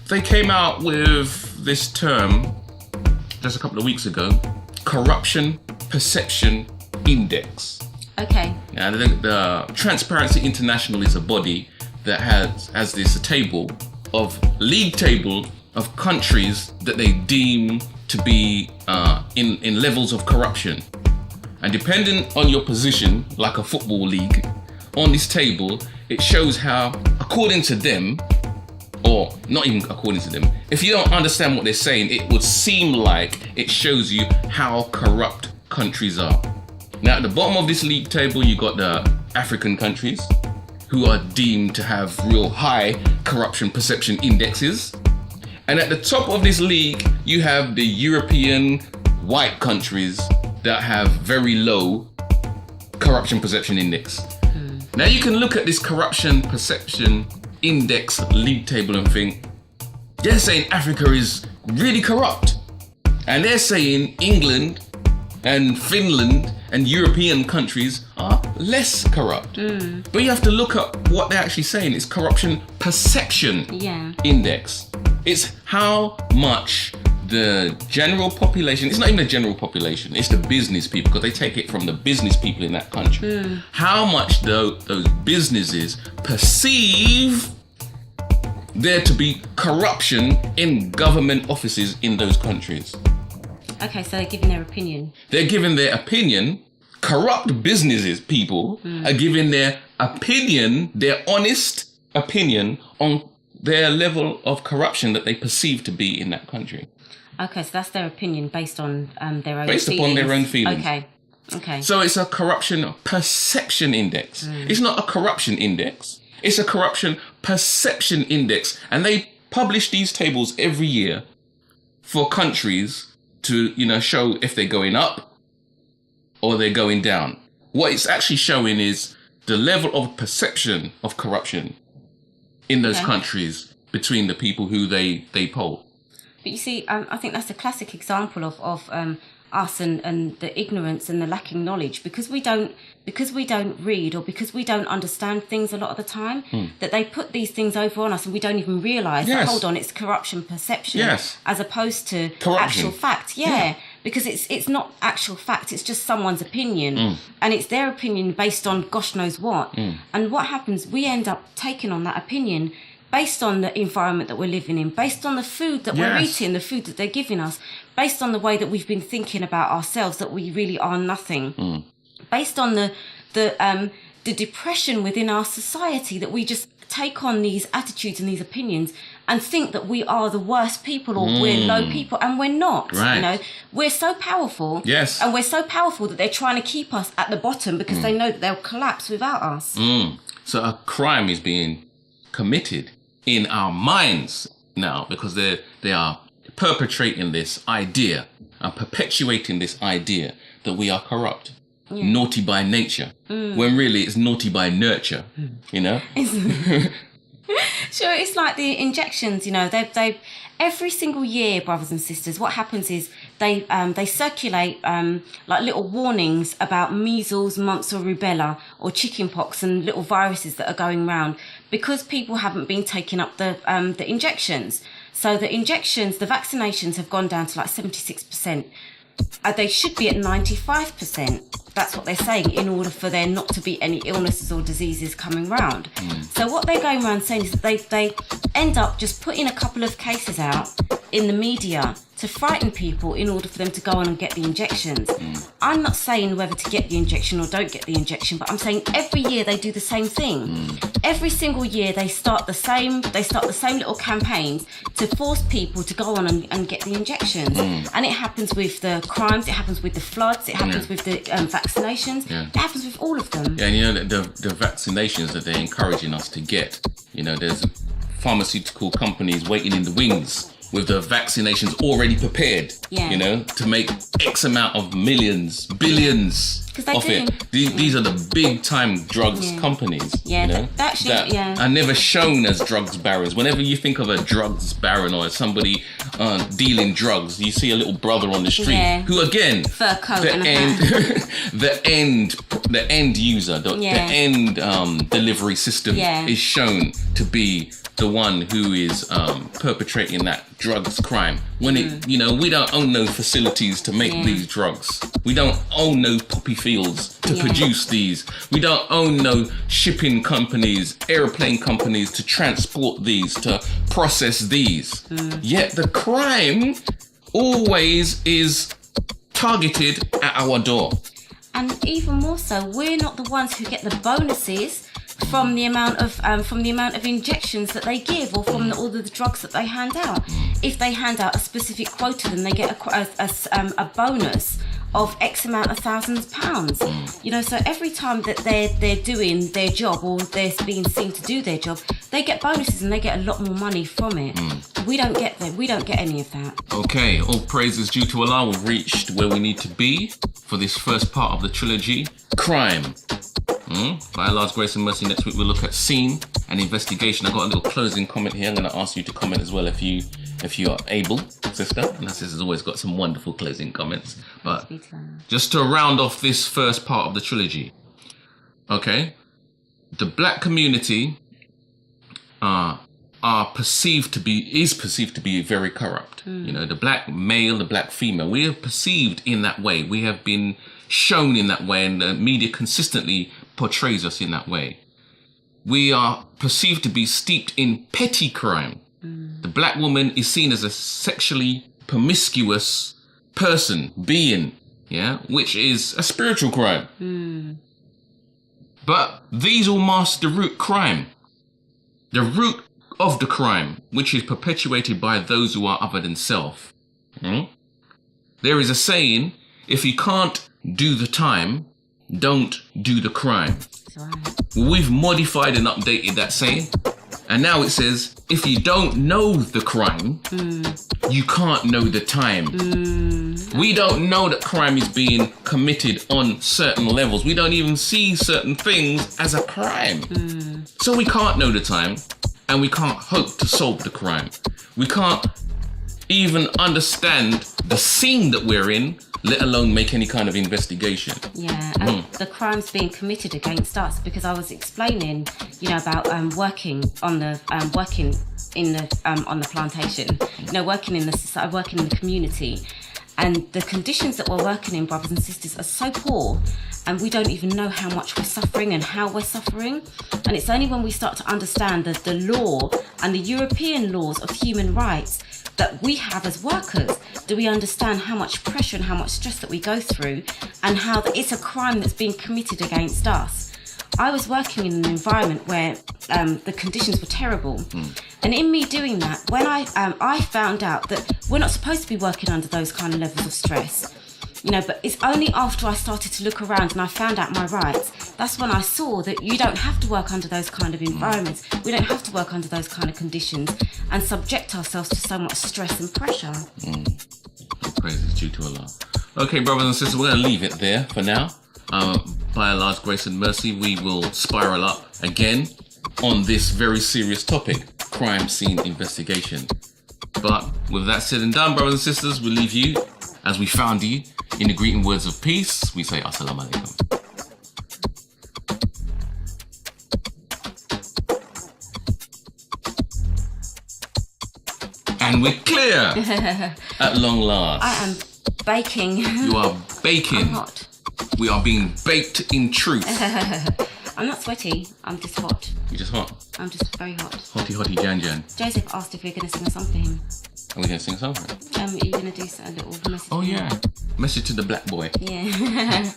they came out with this term just a couple of weeks ago, Corruption Perception Index. Okay. Now, the Transparency International is a body that has this league table of countries that they deem to be in levels of corruption. And depending on your position, like a football league, on this table, it shows how, according to them, or not even according to them, if you don't understand what they're saying, it would seem like it shows you how corrupt countries are. Now, at the bottom of this league table, you got the African countries, who are deemed to have real high corruption perception indexes. And at the top of this league, you have the European white countries that have very low corruption perception index. Now you can look at this corruption perception index league table and think, they're saying Africa is really corrupt. And they're saying England and Finland and European countries are less corrupt. But you have to look at what they're actually saying. It's corruption perception index. It's how much the general population, it's not even the general population, it's the business people, because they take it from the business people in that country. How much those businesses perceive there to be corruption in government offices in those countries. Okay, so they're giving their opinion. They're giving their opinion. Corrupt businesses people are giving their opinion, their honest opinion on their level of corruption that they perceive to be in that country. Okay, so that's their opinion based on their own based feelings. upon their own feelings. Okay. So it's a corruption perception index. It's not a corruption index. It's a corruption perception index. And they publish these tables every year for countries to, show if they're going up or they're going down. What it's actually showing is the level of perception of corruption in those countries between the people who they poll. But you see, I think that's a classic example of us and the ignorance and the lacking knowledge, because we don't read, or because we don't understand things a lot of the time, that they put these things over on us and we don't even realise that, hold on, it's corruption perception as opposed to corruption. Actual fact. Because it's not actual fact, it's just someone's opinion, and it's their opinion based on gosh knows what. And what happens, we end up taking on that opinion based on the environment that we're living in, based on the food that we're eating, the food that they're giving us, based on the way that we've been thinking about ourselves, that we really are nothing, based on the depression within our society, that we just take on these attitudes and these opinions and think that we are the worst people, or we're low people, and we're not. Right. We're so powerful, and we're so powerful that they're trying to keep us at the bottom because they know that they'll collapse without us. So a crime is being committed in our minds now, because they are perpetrating this idea and perpetuating this idea that we are corrupt, naughty by nature, when really it's naughty by nurture, Sure, it's like the injections, they every single year, brothers and sisters, what happens is they circulate like little warnings about measles, mumps or rubella or chickenpox and little viruses that are going around, because people haven't been taking up the injections. So the vaccinations have gone down to like 76%. They should be at 95%. That's what they're saying, in order for there not to be any illnesses or diseases coming round. So what they're going around saying is that they end up just putting a couple of cases out in the media to frighten people in order for them to go on and get the injections. I'm not saying whether to get the injection or don't get the injection, but I'm saying every year they do the same thing. Every single year they start the same little campaigns to force people to go on and get the injections. And it happens with the crimes, it happens with the floods, it happens with the vaccinations, it happens with all of them. Yeah, and the vaccinations that they're encouraging us to get, there's pharmaceutical companies waiting in the wings with the vaccinations already prepared, to make X amount of millions, billions of it. These are the big time drugs companies, that are never shown as drugs barons. Whenever you think of a drugs baron or somebody dealing drugs, you see a little brother on the street who, again, fur coat the end user, the end delivery system is shown to be the one who is perpetrating that drugs crime. When we don't own no facilities to make these drugs. We don't own no poppy fields to produce these. We don't own no shipping companies, airplane companies to transport these, to process these. Yet the crime always is targeted at our door. And even more so, we're not the ones who get the bonuses from the amount of injections that they give, or from all of the drugs that they hand out. If they hand out a specific quota, then they get a bonus of X amount of thousands of pounds. So every time that they're doing their job, or they're being seen to do their job, they get bonuses and they get a lot more money from it. We don't get them. We don't get any of that. Okay, all praise is due to Allah. We've reached where we need to be for this first part of the trilogy. Crime. By Allah's grace and mercy, next week we'll look at scene and investigation. I got a little closing comment here. I'm going to ask you to comment as well if you are able, sister. And my sister's always got some wonderful closing comments. But just to round off this first part of the trilogy, okay, the black community is perceived to be very corrupt. The black male, the black female, we are perceived in that way. We have been shown in that way, and the media consistently portrays us in that way. We are perceived to be steeped in petty crime. The black woman is seen as a sexually promiscuous being, which is a spiritual crime. But these all mask the root crime. The root of the crime, which is perpetuated by those who are other than self. There is a saying, if you can't do the time, don't do the crime. We've modified and updated that saying, and now it says, if you don't know the crime, you can't know the time. We don't know that crime is being committed on certain levels. We don't even see certain things as a crime. So we can't know the time, and we can't hope to solve the crime. We can't even understand the scene that we're in, let alone make any kind of investigation. And the crimes being committed against us, because I was explaining, about working on the on the plantation, working in the society, working in the community, and the conditions that we're working in, brothers and sisters, are so poor, and we don't even know how much we're suffering and how we're suffering. And it's only when we start to understand the law and the European laws of human rights that we have as workers do we understand how much pressure and how much stress that we go through, and how that it's a crime that's being committed against us. I was working in an environment where the conditions were terrible, and in me doing that, when I found out that we're not supposed to be working under those kind of levels of stress, but it's only after I started to look around and I found out my rights, that's when I saw that you don't have to work under those kind of environments. We don't have to work under those kind of conditions and subject ourselves to so much stress and pressure. Praise is due to Allah. Okay, brothers and sisters, we're going to leave it there for now. By Allah's grace and mercy, we will spiral up again on this very serious topic, crime scene investigation. But with that said and done, brothers and sisters, we'll leave you as we found you in the greeting words of peace. We say Assalamu alaikum. And we're clear at long last. I am baking. You are baking. I'm hot. We are being baked in truth. I'm not sweaty. I'm just hot. You're just hot. I'm just very hot. Hotty Jan Jan. Joseph asked if we were going to sing a song for him. Are we going to sing a song for him? Are you going to do a little message? Oh yeah. Message to the black boy. Yeah.